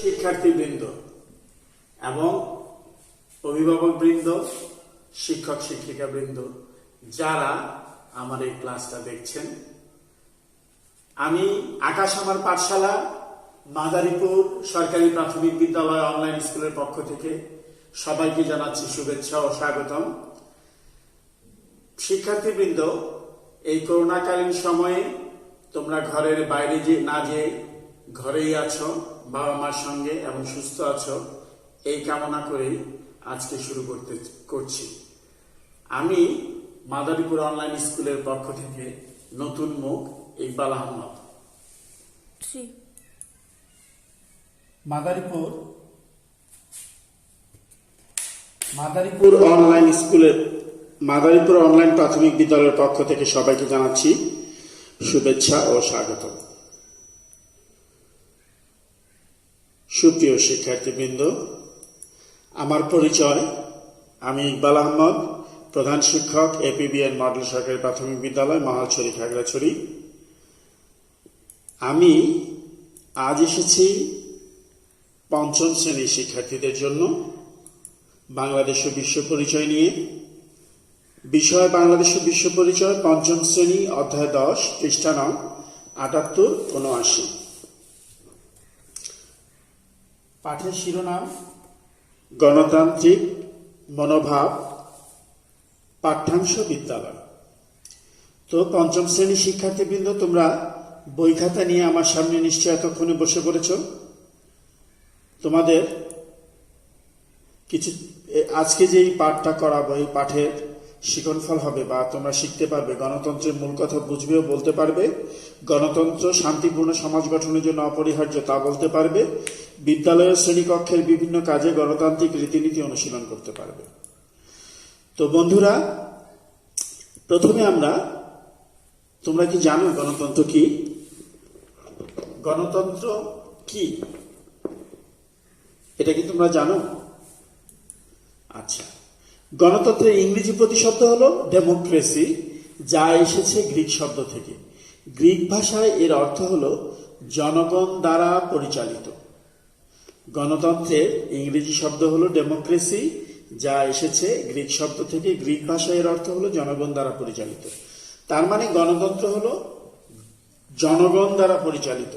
শিক্ষার্থীবৃন্দ এবং অভিভাবকবৃন্দ, শিক্ষক শিক্ষিকাবৃন্দ যারা আমার এই ক্লাসটা দেখছেন, আমি আকাশ আমার পাঠশালা মাদারীপুর সরকারি প্রাথমিক বিদ্যালয় অনলাইন স্কুলের পক্ষ থেকে সবাইকে জানাচ্ছি শুভেচ্ছা ও স্বাগতম। শিক্ষার্থীবৃন্দ, এই করোনাকালীন সময়ে তোমরা ঘরের বাইরে না যেয়ে ঘরেই আছো, বাবা মার সঙ্গে এবং সুস্থ আছো, এই কামনা করেই আজকে শুরু করছি। আমি মাদারীপুর অনলাইন স্কুলের পক্ষ থেকে নতুন মুখ ইকবাল আহমদ। মাদারীপুর অনলাইন প্রাথমিক বিদ্যালয়ের পক্ষ থেকে সবাইকে জানাচ্ছি শুভেচ্ছা ও স্বাগত। সুপ্রিয় শিক্ষার্থীবৃন্দ, আমার পরিচয়, আমি ইকবাল আহমদ, প্রধান শিক্ষক এপিবিএন মডেল সরকারি প্রাথমিক বিদ্যালয় মহালছড়ি খাগড়াছড়ি। আমি আজ এসেছি পঞ্চম শ্রেণীর শিক্ষার্থীদের জন্য বাংলাদেশ ও বিশ্ব পরিচয় নিয়ে। বিষয় বাংলাদেশ ও বিশ্ব পরিচয়, পঞ্চম শ্রেণী, অধ্যায় 10, পৃষ্ঠা নং 78-79। পাঠের শিরোনাম গণতান্ত্রিক মনোভাব, পাঠ্যাংশ বিদ্যালয়। তো পঞ্চম শ্রেণীর শিক্ষার্থীবৃন্দ, তোমরা বই খাতা নিয়ে আমার সামনে নিশ্চয় এতক্ষণে বসে পড়েছ। তোমাদের কিছু আজকে যেই পাঠটা করাবো, এই পাঠের শিক্ষণফল হবে বা তোমরা শিখতে পারবে, গণতন্ত্রের মূল কথা বুঝবে ও বলতে পারবে, গণতন্ত্র শান্তিপূর্ণ সমাজ গঠনের জন্য অপরিহার্য তা বলতে পারবে, বিদ্যালয়ের শ্রেণীকক্ষের বিভিন্ন কাজে গণতান্ত্রিক রীতিনীতি অনুশীলন করতে পারবে। তো বন্ধুরা, প্রথমে তোমরা কি জানো গণতন্ত্র কি? গণতন্ত্র কি এটা কি তোমরা জানো? আচ্ছা, গণতন্ত্রের ইংরেজি প্রতিশব্দ হলো ডেমোক্রেসি, যা এসেছে গ্রিক শব্দ থেকে। গ্রিক ভাষায় এর অর্থ হলো জনগণ দ্বারা পরিচালিত। গণতন্ত্রের ইংরেজি শব্দ হলো ডেমোক্রেসি, যা এসেছে গ্রিক শব্দ থেকে। গ্রিক ভাষায় এর অর্থ হলো জনগণ দ্বারা পরিচালিত। তার মানে গণতন্ত্র হলো জনগণ দ্বারা পরিচালিত।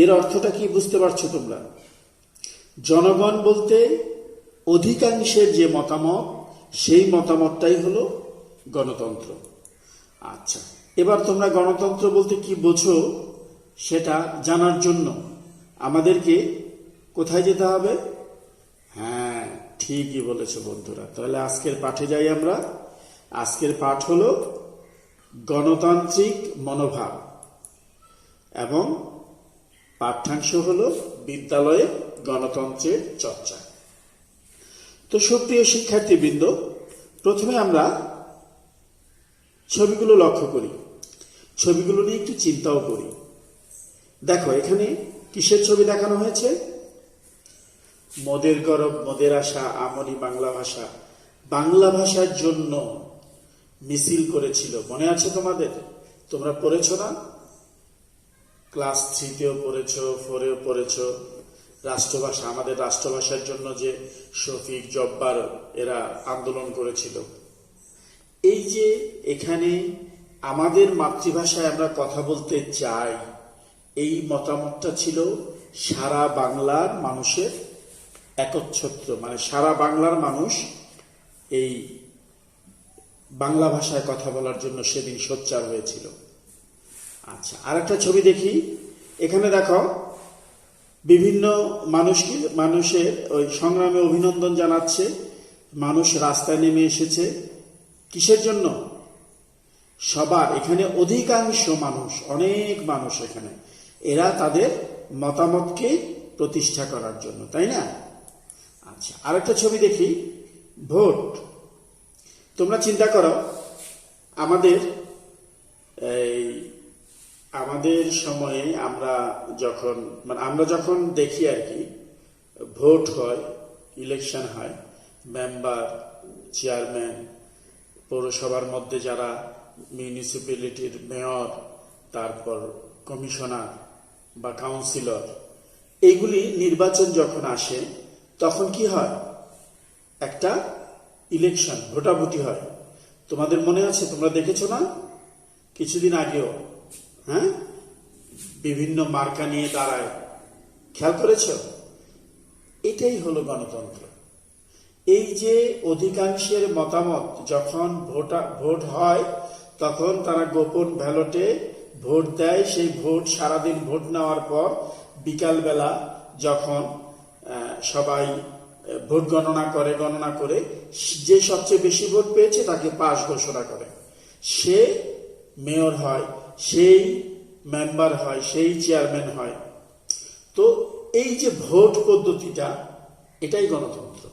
এর অর্থটা কি বুঝতে পারছো তোমরা? জনগণ বলতে অধিকাংশের যে মতামত, সেই মতামতটাই হলো গণতন্ত্র। আচ্ছা, এবার তোমরা গণতন্ত্র বলতে কি বোঝো সেটা জানার জন্য আমাদেরকে কোথায় যেতে হবে? হ্যাঁ, ঠিকই বলেছ বন্ধুরা। তাহলে আজকের পাঠে যাই আমরা। আজকের পাঠ হলো গণতান্ত্রিক মনোভাব এবং পাঠ্যাংশ হলো বিদ্যালয়ে গণতন্ত্রের চর্চা। তো সুপ্রিয় শিক্ষার্থীবৃন্দ, প্রথমে আমরা ছবিগুলো লক্ষ্য করি, ছবিগুলো নিয়ে একটু চিন্তাও করি। দেখো, এখানে কিসের ছবি দেখানো হয়েছে? মোদের গরব মোদের আশা, আমনি বাংলা ভাষা। বাংলা ভাষার জন্য মিছিল করেছিল, মনে আছে তোমাদের? তোমরা পড়েছো না? ক্লাস 3তেও পড়েছো, 4এও পড়েছো। রাষ্ট্রভাষা, আমাদের রাষ্ট্রভাষার জন্য যে শফিক, জব্বার এরা আন্দোলন করেছিল। এই যে এখানে আমাদের মাতৃভাষায় আমরা কথা বলতে চাই, এই মতামতটা ছিল সারা বাংলার মানুষের একচ্ছত্র, মানে সারা বাংলার মানুষ এই বাংলা ভাষায় কথা বলার জন্য সেদিন সোচ্চার হয়েছিল। আচ্ছা, আরেকটা ছবি দেখি। এখানে দেখো, বিভিন্ন মানুষের ওই সংগ্রামে অভিনন্দন জানাচ্ছে। মানুষ রাস্তায় নেমে এসেছে কিসের জন্য? সবার, এখানে অধিকাংশ মানুষ, অনেক মানুষ এখানে, এরা তাদের মতামতকে প্রতিষ্ঠা করার জন্য, তাই না? আচ্ছা, আরেকটা ছবি দেখি, ভোট। তোমরা চিন্তা করো, আমাদের সময়ে আমরা যখন দেখি আর কি, ভোট হয়, ইলেকশন হয়, মেম্বার, চেয়ারম্যান, পৌরসভার মধ্যে যারা মিউনিসিপ্যালিটির মেয়র, তারপর কমিশনার বা কাউন্সিলর, এইগুলি নির্বাচন যখন আসে তখন কি হয়, একটা ইলেকশন, ভোটাভুটি হয়। তোমাদের মনে আছে, তোমরা দেখেছো না কিছুদিন আগেও, হ্যাঁ, বিভিন্ন মার্কা নিয়ে দাঁড়ায়, খেয়াল করেছ? এটাই হলো গণতন্ত্র। এই যে অধিকাংশের মতামত যখন ভোট হয় তখন তারা গোপন ব্যালটে ভোট দেয়। সেই ভোট সারাদিন ভোট নেওয়ার পর বিকালবেলা যখন সবাই ভোট গণনা করে যে সবচেয়ে বেশি ভোট পেয়েছে তাকে পাস ঘোষণা করে, সে মেয়র হয়, সেই মেম্বার হয়, সেই চেয়ারম্যান হয়। তো এই যে ভোট পদ্ধতিটা, এটাই গণতন্ত্র,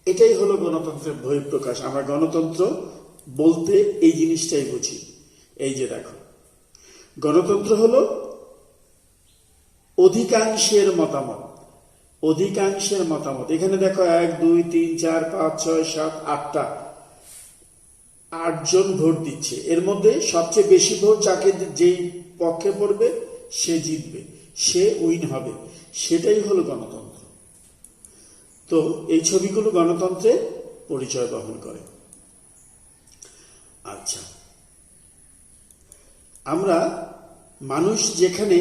এটাই হলো গণতন্ত্রের বহিঃপ্রকাশ। আমরা গণতন্ত্র বলতে এই জিনিসটাই বুঝি। এই যে দেখো, গণতন্ত্র হলো অধিকাংশের মতামত, অধিকাংশের মতামত। এখানে দেখো 1 2 3 4 5 6 7 8টা 8 জন ভোট দিচ্ছে। এর মধ্যে সবচেয়ে বেশি ভোট যাকে যেই পক্ষে পড়বে সে জিতবে, সে উইন হবে। সেটাই হলো গণতন্ত্র। তো এই ছবিগুলো গণতন্ত্রের পরিচয় বহন করে। আচ্ছা, আমরা মানুষ যেখানে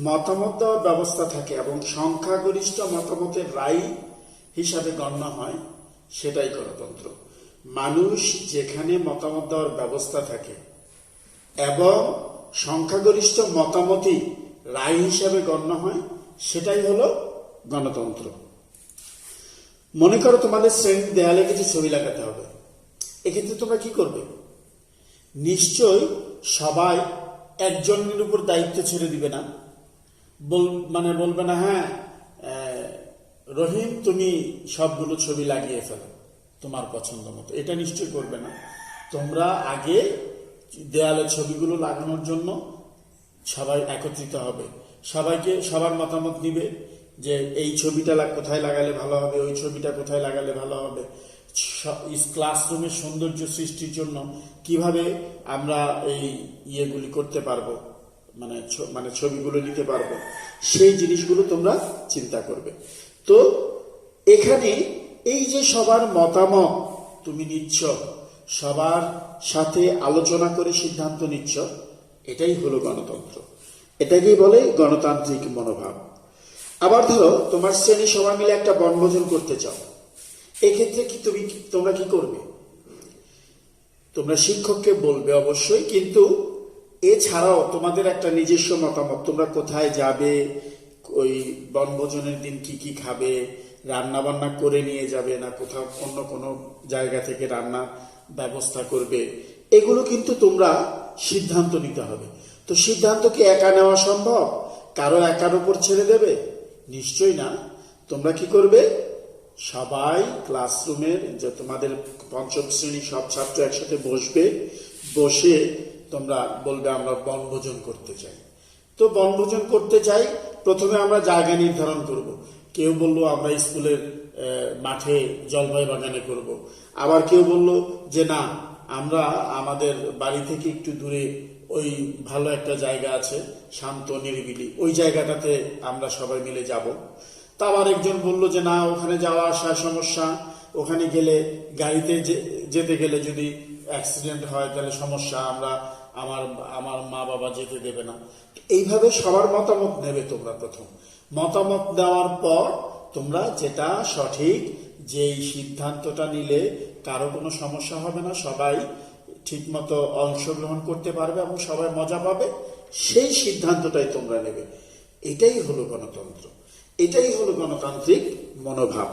মতামত দেওয়ার ব্যবস্থা থাকে এবং সংখ্যাগরিষ্ঠ মতামতের রায় হিসাবে গণ্য হয়, সেটাই গণতন্ত্র। মানুষ যেখানে মতামত দেওয়ার ব্যবস্থা থাকে এবং সংখ্যাগরিষ্ঠ মতামতই রায় হিসাবে গণ্য হয়, সেটাই হলো গণতন্ত্র। মনে করো তোমাদের শ্রেণীর দেয়ালে কিছু ছবি লাগাতে হবে, এক্ষেত্রে তোমরা কি করবে? নিশ্চয় সবাই একজনের উপর দায়িত্ব ছেড়ে দিবে না, বলবে না হ্যাঁ রহিম তুমি সবগুলো ছবি লাগিয়ে ফেলো তোমার পছন্দ মতো, এটা নিশ্চয় করবে না। তোমরা আগে দেয়ালে ছবিগুলো লাগানোর জন্য সবাই একত্রিত হবে, সবার মতামত নিবে যে এই ছবিটা কোথায় লাগালে ভালো হবে, ওই ছবিটা কোথায় লাগালে ভালো হবে। ক্লাসরুমের সৌন্দর্য সৃষ্টির জন্য কিভাবে আমরা এই ইয়েগুলি করতে পারবো, মানে ছবিগুলো নিতে পারবো, সেই জিনিসগুলো তোমরা চিন্তা করবে। তো এখানে এই যে সবার মতামত তুমি নিচ্ছ, সবার সাথে আলোচনা করে সিদ্ধান্ত নিচ্ছ, এটাই হলো গণতন্ত্র। এটাকেই বলে গণতান্ত্রিক মনোভাব। আবার ধরো তোমার শ্রেণী সবাই মিলে একটা বনভোজন করতে চাও, এক্ষেত্রে তোমরা কি করবে? তোমরা শিক্ষককে বলবে অবশ্যই, কিন্তু এছাড়াও তোমাদের একটা নিজস্ব মতামত, তোমরা কোথায় যাবে, ওই বনভোজনের দিন কি কি খাবে, রান্না বান্না করে নিয়ে যাবে না কোথাও অন্য কোনো জায়গা থেকে রান্না ব্যবস্থা করবে, এগুলো কিন্তু তোমরা সিদ্ধান্ত নিতে হবে। তো সিদ্ধান্ত কি একা নেওয়া সম্ভব? কারো একার উপর ছেড়ে দেবে? নিশ্চয়ই না। তোমরা কি করবে? সবাই ক্লাসরুমের যে তোমাদের পঞ্চম শ্রেণী সব ছাত্র একসাথে বসবে, বসে তোমরা বলবে আমরা বনভোজন করতে চাই। তো বনভোজন করতে চাই, প্রথমে আমরা জায়গা নির্ধারণ করব। কেউ বললো আমরা স্কুলের মাঠে জলপাই বাগানে করব, আবার কেউ বললো যে না আমরা আমাদের বাড়ি থেকে একটু দূরে ওই ভালো একটা জায়গা আছে শান্ত নিরিবিলি, ওই জায়গাটাতে আমরা সবাই মিলে যাব। তা আবার একজন বললো যে না ওখানে যাওয়া আসা সমস্যা, ওখানে গেলে গাড়িতে যেতে গেলে যদি অ্যাক্সিডেন্ট হয় তাহলে সমস্যা, আমার মা বাবা যেতে দেবে না। এইভাবে সবার মতামত নেবে তোমরা। প্রথম মতামত দেওয়ার পর তোমরা যেটা সঠিক, যেই সিদ্ধান্তটা নিলে কারো কোনো সমস্যা হবে না, সবাই ঠিকমতো অংশগ্রহণ করতে পারবে এবং সবাই মজা পাবে, সেই সিদ্ধান্তটাই তোমরা নেবে। এটাই হলো গণতন্ত্র, এটাই হলো গণতান্ত্রিক মনোভাব।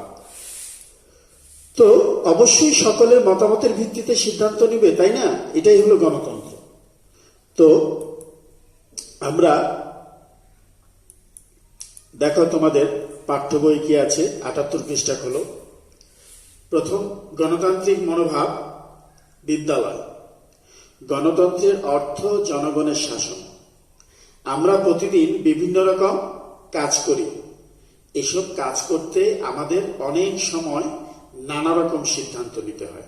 তো অবশ্যই সকলের মতামতের ভিত্তিতে সিদ্ধান্ত নিবে, তাই না? এটাই হলো গণতন্ত্র। তো আমরা দেখো তোমাদের পাঠ্য বই কি আছে, 78 পৃষ্ঠা খোলো। প্রথম, গণতান্ত্রিক মনোভাব বিদ্যালয়। গণতন্ত্রের অর্থ জনগণের শাসন। আমরা প্রতিদিন বিভিন্ন রকম কাজ করি। এসব কাজ করতে আমাদের অনেক সময় নানা রকম সিদ্ধান্ত নিতে হয়।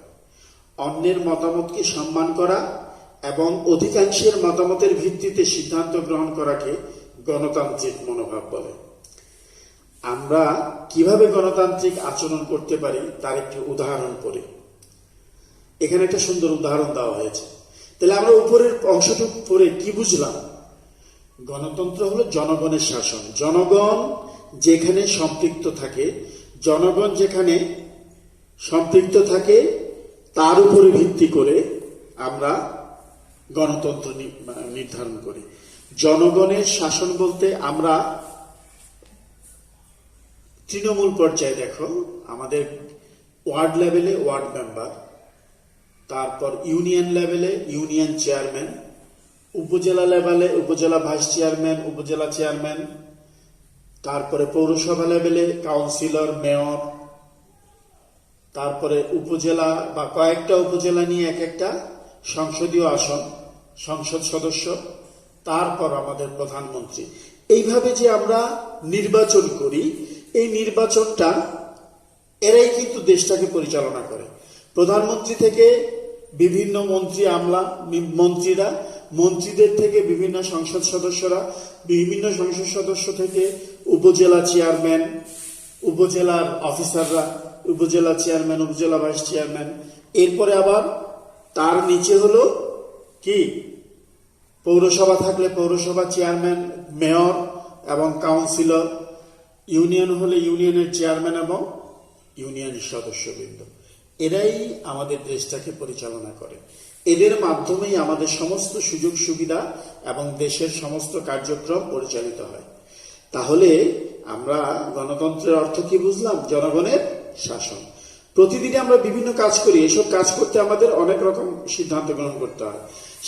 অন্যের মতামতকে সম্মান করা এবং অধিকাংশের মতামতের ভিত্তিতে সিদ্ধান্ত গ্রহণ করাকে গণতান্ত্রিক মনোভাব বলে। আমরা কিভাবে গণতান্ত্রিক আচরণ করতে পারি তার একটি উদাহরণ পড়ি। এখানে একটা সুন্দর উদাহরণ দেওয়া হয়েছে। তাহলে আমরা উপরের অংশটুকু পড়ে কি বুঝলাম? গণতন্ত্র হলো জনগণের শাসন। জনগণ যেখানে সম্পৃক্ত থাকে, জনগণ যেখানে সম্পৃক্ত থাকে তার উপরে ভিত্তি করে আমরা গণতন্ত্র নির্ধারণ করি। জনগণের শাসন বলতে আমরা তৃণমূল পর্যায়ে দেখো, আমাদের ওয়ার্ড লেভেলে ওয়ার্ড মেম্বার, তারপর ইউনিয়ন লেভেলে ইউনিয়ন চেয়ারম্যান, উপজেলা লেভেলে উপজেলা ভাইস চেয়ারম্যান, উপজেলা চেয়ারম্যান, তারপরে পৌরসভা লেভেলে কাউন্সিলর, মেয়র, তারপরে উপজেলা বা কয়েকটা উপজেলা নিয়ে এক একটা সংসদীয় আসন, সংসদ সদস্য, তারপর আমাদের প্রধানমন্ত্রী। এইভাবে যে আমরা নির্বাচন করি, এই নির্বাচনটা এরাই কিন্তু দেশটাকে পরিচালনা করে। প্রধানমন্ত্রী থেকে বিভিন্ন মন্ত্রী, আমলা মন্ত্রীরা, মন্ত্রীদের থেকে বিভিন্ন সংসদ সদস্যরা, বিভিন্ন সংসদ সদস্য থেকে উপজেলা চেয়ারম্যান, উপজেলার অফিসাররা, উপজেলা চেয়ারম্যান, উপজেলা ভাইস চেয়ারম্যান, এরপরে আবার তার নিচে হলো কি পৌরসভা থাকলে পৌরসভা চেয়ারম্যান, মেয়র এবং কাউন্সিলর, ইউনিয়ন হলে ইউনিয়নের চেয়ারম্যান এবং ইউনিয়ন সদস্যবৃন্দ। এরাই আমাদের দেশটাকে পরিচালনা করে। এদের মাধ্যমেই আমাদের সমস্ত সুযোগ সুবিধা এবং দেশের সমস্ত কার্যক্রম পরিচালিত হয়। তাহলে আমরা গণতন্ত্রের অর্থ কি বুঝলাম? জনগণের শাসন। প্রতিদিনে আমরা বিভিন্ন কাজ করি, এসব কাজ করতে আমাদের অনেক রকম সিদ্ধান্ত গ্রহণ করতে হয়।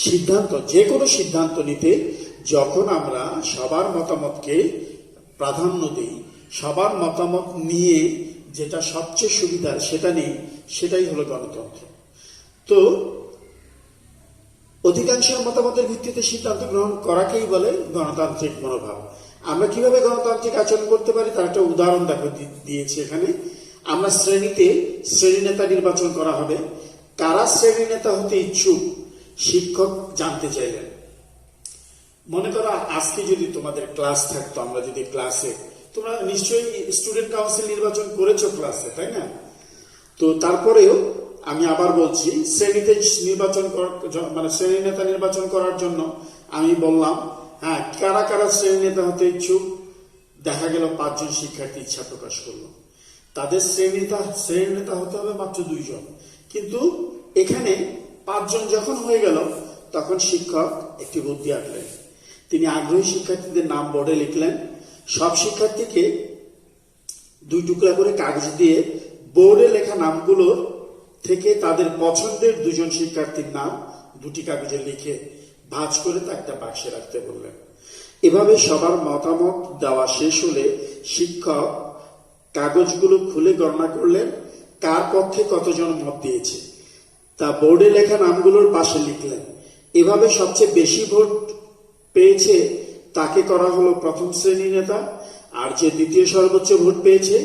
সিদ্ধান্ত, যে কোনো সিদ্ধান্ত নিতে যখন আমরা সবার মতামতকে প্রাধান্য দিই, সবার মতামত নিয়ে যেটা সবচেয়ে সুবিধার সেটা নেই, সেটাই হলো গণতন্ত্র। তো অধিকাংশের মতামতের ভিত্তিতে সিদ্ধান্ত গ্রহণ করাকেই বলে গণতান্ত্রিক মনোভাব। আমরা কিভাবে গণতান্ত্রিক আচরণ করতে পারি তার একটা উদাহরণ দেখো দিয়েছি এখানে। আমরা শ্রেণীতে শ্রেণী নেতা নির্বাচন করা হবে। কারা শ্রেণী নেতা হতে ইচ্ছুক শিক্ষক জানতে চাইলেন। মনে করো আজকে যদি তোমাদের ক্লাস থাকতো, আমরা যদি ক্লাসে, তোমরা নিশ্চয়ই স্টুডেন্ট কাউন্সিল নির্বাচন করেছো ক্লাসে, তাই না? তো তারপরেও আমি আবার বলছি, শ্রেণীতে নির্বাচন মানে শ্রেণী নেতা নির্বাচন করার জন্য আমি বললাম, হ্যাঁ, কারা কারা শ্রেণী নেতা হতে ইচ্ছুক? দেখা গেল 5 জন শিক্ষার্থী ইচ্ছা প্রকাশ করলো। তাদের শ্রেণী নেতা হতে হবে মাত্র 2 জন। কিন্তু এখানে 5 জন যখন হয়ে গেল, তখন শিক্ষক একটি বুদ্ধি আঁকলেন। তিনি আগ্রহী শিক্ষার্থীদের নাম বোর্ডে লিখলেন। সব শিক্ষার্থীকে 2 টুকরা করে কাগজ দিয়ে বোর্ডে লেখা নামগুলোর থেকে তাদের পছন্দের 2 জন শিক্ষার্থীর নাম 2টি কাগজে লিখে ভাঁজ করে তা একটা বাক্সে রাখতে বললেন। এভাবে সবার মতামত দেওয়া শেষ হলে শিক্ষক কাগজগুলো খুলে গণনা করলেন কার পক্ষে কতজন মত দিয়েছে, তা বোর্ডে লেখা নামগুলোর পাশে লিখলেন। এভাবে সবচেয়ে বেশি ভোট পেয়েছে তাকে করা হলো প্রথম শ্রেণী নেতা, আর যে দ্বিতীয় সর্বোচ্চ ভোট পেয়েছে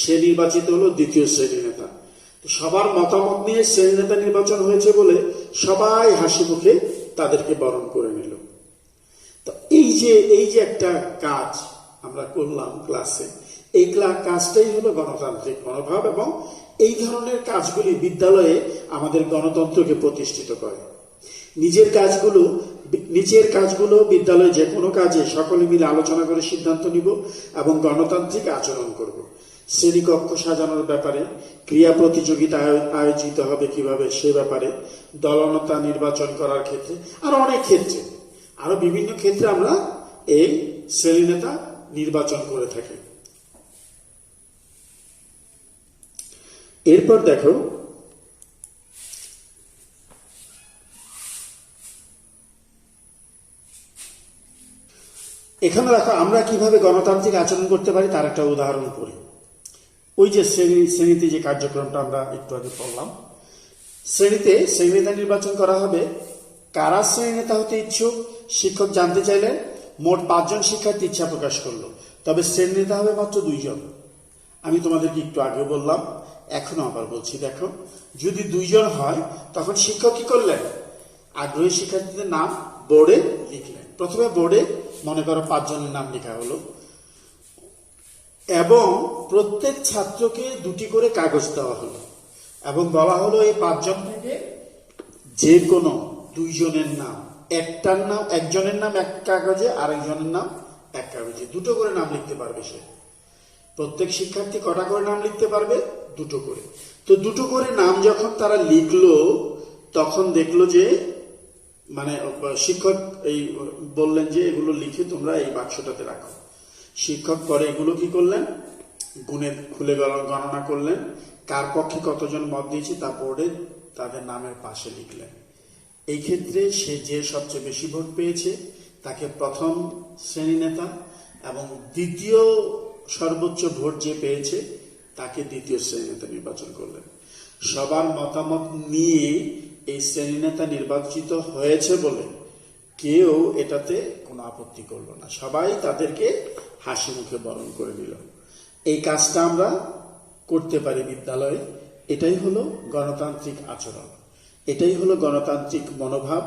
সে নির্বাচিত হলো দ্বিতীয় শ্রেণী নেতা। সবার মতামত নিয়ে শ্রেণী নেতা নির্বাচন হয়েছে বলে সবাই হাসি মুখে তাদেরকে বরণ করে নিল। তো এই যে একটা কাজ আমরা করলাম ক্লাসে, এই কাজটাই হলো গণতান্ত্রিক মনোভাব, এবং এই ধরনের কাজগুলি বিদ্যালয়ে আমাদের গণতন্ত্রকে প্রতিষ্ঠিত করে। নিচের কাজগুলো বিদ্যালয়ে যে কোনো কাজে সকলে মিলে আলোচনা করে সিদ্ধান্ত নিব এবং গণতান্ত্রিক আচরণ করব। শ্রেণীকক্ষ সাজানোর ব্যাপারে, ক্রিয়া প্রতিযোগিতা আয়োজিত হবে কিভাবে সে ব্যাপারে, দলনেতা নির্বাচন করার ক্ষেত্রে, আরো অনেক ক্ষেত্রে, আরো বিভিন্ন ক্ষেত্রে আমরা এই শ্রেণী নেতা নির্বাচন করে থাকি। এরপর দেখো, এখানে দেখো আমরা কিভাবে গণতান্ত্রিক আচরণ করতে পারি তার একটা উদাহরণ পড়ি। ওই যে শ্রেণীতে যে কার্যক্রমটা আমরা একটু আগে পড়লাম, শ্রেণীতে শ্রেণী নেতা নির্বাচন করা হবে। কারা শ্রেণী নেতা হতে ইচ্ছুক শিক্ষক জানতে চাইলেন। মোট 5 জন শিক্ষার্থী ইচ্ছা প্রকাশ করলো, তবে শ্রেণী নেতা হবে মাত্র 2 জন। আমি তোমাদেরকে একটু আগে বললাম, এখনো আবার বলছি, দেখো যদি 2 জন হয় তখন শিক্ষক কি করলেন? আগ্রহী শিক্ষার্থীদের নাম বোর্ডে লিখলেন। প্রথমে বোর্ডে মনে করো 5 জনের নাম লেখা হলো। এবং প্রত্যেক ছাত্রকে 2টি করে কাগজ দেওয়া হলো এবং বলা হলো এই 5 জন থেকে যে কোনো 2 জনের নাম, একজনের নাম এক কাগজে, আরেকজনের নাম এক কাগজে, 2টো করে নাম লিখতে পারবে সে। প্রত্যেক শিক্ষার্থী কটা করে নাম লিখতে পারবে? 2টো করে। তো 2টো করে নাম যখন তারা লিখলো তখন দেখলো যে মানে শিক্ষক এই বললেন যে এগুলো লিখে তোমরা এই বাক্সটাতে রাখো। শিক্ষক পরে এগুলো কি করলেন, গুণে খুলে গণনা করলেন, কার পক্ষে কতজন মত দিয়েছে তা বোর্ডে তাদের নামের পাশে লিখলেন। এই ক্ষেত্রে সে যে সবচেয়ে বেশি ভোট পেয়েছে তাকে প্রথম শ্রেণী নেতা এবং দ্বিতীয় সর্বোচ্চ ভোট যে পেয়েছে তাকে দ্বিতীয় শ্রেণী নেতা নির্বাচন করলেন। সবার মতামত নিয়ে এই শ্রেণী নেতা নির্বাচিত হয়েছে বলে কেউ এটাতে কোনো আপত্তি করলো না, সবাই তাদেরকে হাসি মুখে বরণ করে নিল। এই কাজটা আমরা করতে পারি বিদ্যালয়ে। এটাই হলো গণতান্ত্রিক আচরণ, এটাই হলো গণতান্ত্রিক মনোভাব।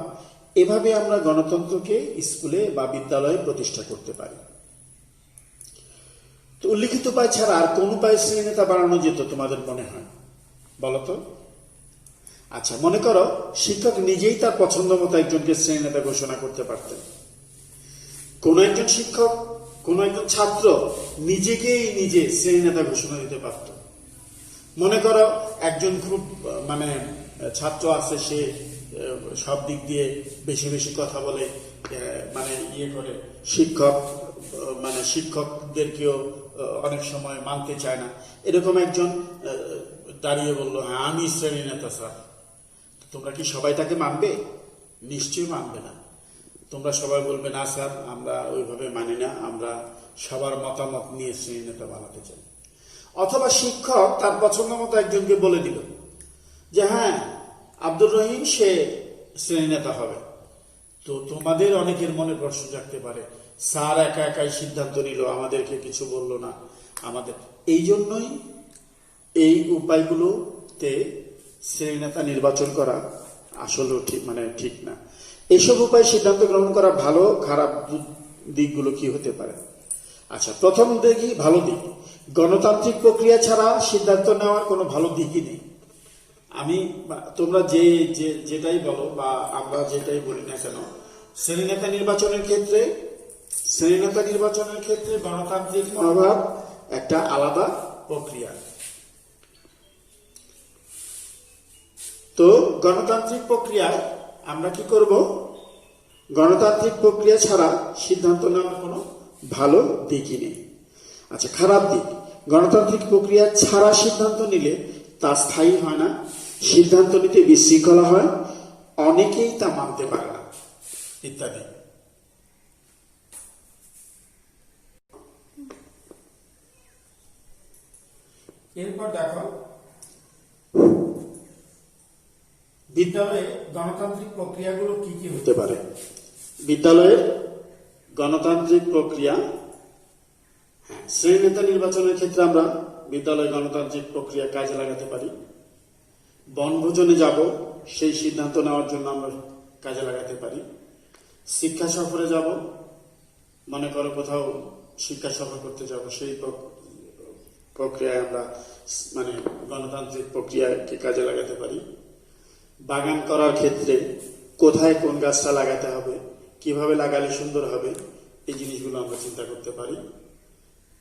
এভাবে আমরা গণতন্ত্রকে স্কুলে বা বিদ্যালয়ে প্রতিষ্ঠা করতে পারি। তো উল্লিখিত উপায় ছাড়া আর কোন উপায় শ্রেণী নেতা বাড়ানো যেত তোমাদের মনে হয় বলতো? আচ্ছা, মনে করো শিক্ষক নিজেই তার পছন্দ মতো একজনকে শ্রেণী নেতা ঘোষণা করতে পারতেন। কোন একজন শিক্ষক, কোন একজন ছাত্র নিজেকেই নিজে শ্রেণী নেতা ঘোষণা দিতে পারত। মনে করো একজন খুব মানে ছাত্র আছে, সে সব দিক দিয়ে বেশি বেশি কথা বলে, মানে ইয়ে করে, শিক্ষকদেরকেও অনেক সময় মানতে চায় না। এরকম একজন দাঁড়িয়ে বললো, হ্যাঁ আমি শ্রেণী নেতা স্যার। তোমরা কি সবাই তাকে মানবে? নিশ্চয়ই মানবে না। তোমরা সবাই বলবে, না স্যার আমরা ওইভাবে মানি না, আমরা সবার মতামত নিয়ে শ্রেণী নেতা বানাতে চাই। অথবা শিক্ষক তার পছন্দ মতো একজনকে বলে দিল যে হ্যাঁ আব্দুর রহিম সে শ্রেণী নেতা হবে। তো তোমাদের অনেকের মনে প্রশ্ন জাগতে পারে, স্যার একা একাই সিদ্ধান্ত নিল, আমাদেরকে কিছু বলল না। এই জন্যই এই উপায়গুলোতে শ্রেণী নেতা নির্বাচন করা আসলেও ঠিক না। এইসব উপায় সিদ্ধান্ত গ্রহণ করা ভালো, খারাপ দিকগুলো কি হতে পারে? আচ্ছা, প্রথম দেখি ভালো দিক। গণতান্ত্রিক প্রক্রিয়া ছাড়া সিদ্ধান্ত নেওয়ার কোনো ভালো দিকই নেই। তোমরা যেটাই বলো বা আমরা যেটাই বলি না কেন, শ্রেণী নেতা নির্বাচনের ক্ষেত্রে গণতান্ত্রিক মনোভাব একটা আলাদা প্রক্রিয়া। তো গণতান্ত্রিক প্রক্রিয়ায় আমরা কি করব? গণতান্ত্রিক প্রক্রিয়া ছাড়া সিদ্ধান্ত নেওয়ার কোনো ভালো দিকই নেই। আচ্ছা, খারাপ দিক। গণতান্ত্রিক প্রক্রিয়া ছাড়া সিদ্ধান্ত নিলে তা স্থায়ী হয় না, সিদ্ধান্ত নিতে বিশৃঙ্খলা হয়, অনেকেই তা মানতে পারে না, ইত্যাদি। এরপর দেখো, বিদ্যালয়ে গণতান্ত্রিক প্রক্রিয়াগুলো কি কি হতে পারে? বিদ্যালয়ের গণতান্ত্রিক প্রক্রিয়া, শ্রেণী নেতা নির্বাচনের ক্ষেত্রে আমরা বিদ্যালয়ে গণতান্ত্রিক প্রক্রিয়া কাজে লাগাতে পারি। বনভোজনে যাব, সেই সিদ্ধান্ত নেওয়ার জন্য আমরা কাজে লাগাতে পারি। শিক্ষা সফরে যাব, মনে করো কোথাও শিক্ষা সফর করতে যাব, সেই প্রক্রিয়ায় আমরা গণতান্ত্রিক প্রক্রিয়াকে কাজে লাগাতে পারি। বাগান করার ক্ষেত্রে কোথায় কোন গাছটা লাগাতে হবে, কিভাবে লাগালে সুন্দর হবে, এই জিনিসগুলো আমরা চিন্তা করতে পারি।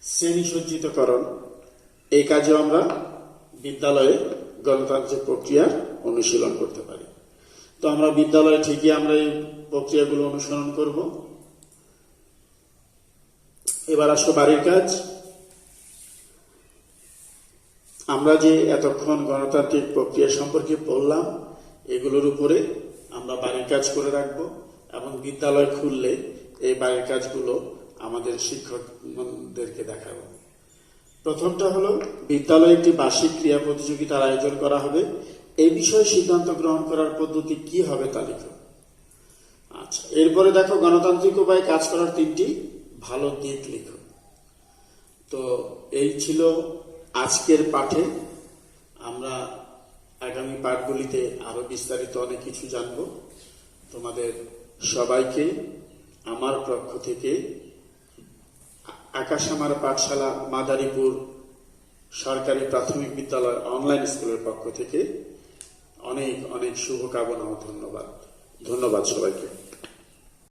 শ্রেণী সজ্জিতকরণ, এই কাজেও আমরা বিদ্যালয়ে গণতান্ত্রিক প্রক্রিয়ার অনুশীলন করতে পারি। তো আমরা বিদ্যালয়ে ঠিকই আমরা এই প্রক্রিয়াগুলো অনুসরণ করব। এবার আসো বাড়ির কাজ। আমরা যে এতক্ষণ গণতান্ত্রিক প্রক্রিয়া সম্পর্কে পড়লাম, এগুলোর উপরে আমরা বাড়ির কাজ করে রাখবো এবং বিদ্যালয় খুললে এই বাড়ির কাজগুলো আমাদের শিক্ষকদেরকে দেখাবো। প্রথমটা হলো, বিদ্যালয়ে একটি বার্ষিক ক্রীড়া প্রতিযোগিতার আয়োজন করা হবে। এই বিষয়ে সিদ্ধান্ত গ্রহণ করার পদ্ধতি কি হবে তা লিখো। আচ্ছা, এরপরে দেখো, গণতান্ত্রিক উপায়ে কাজ করার 3টি ভালো দিক লিখো। তো এই ছিল আজকের পাঠে। আমরা আগামী পাঠগুলিতে আরো বিস্তারিত অনেক কিছু জানব। তোমাদের সবাইকে আমার পক্ষ থেকে আকাশামার পাঠশালা মাদারীপুর সরকারি প্রাথমিক বিদ্যালয় অনলাইন স্কুলের পক্ষ থেকে অনেক অনেক শুভকামনা ও ধন্যবাদ। ধন্যবাদ সবাইকে।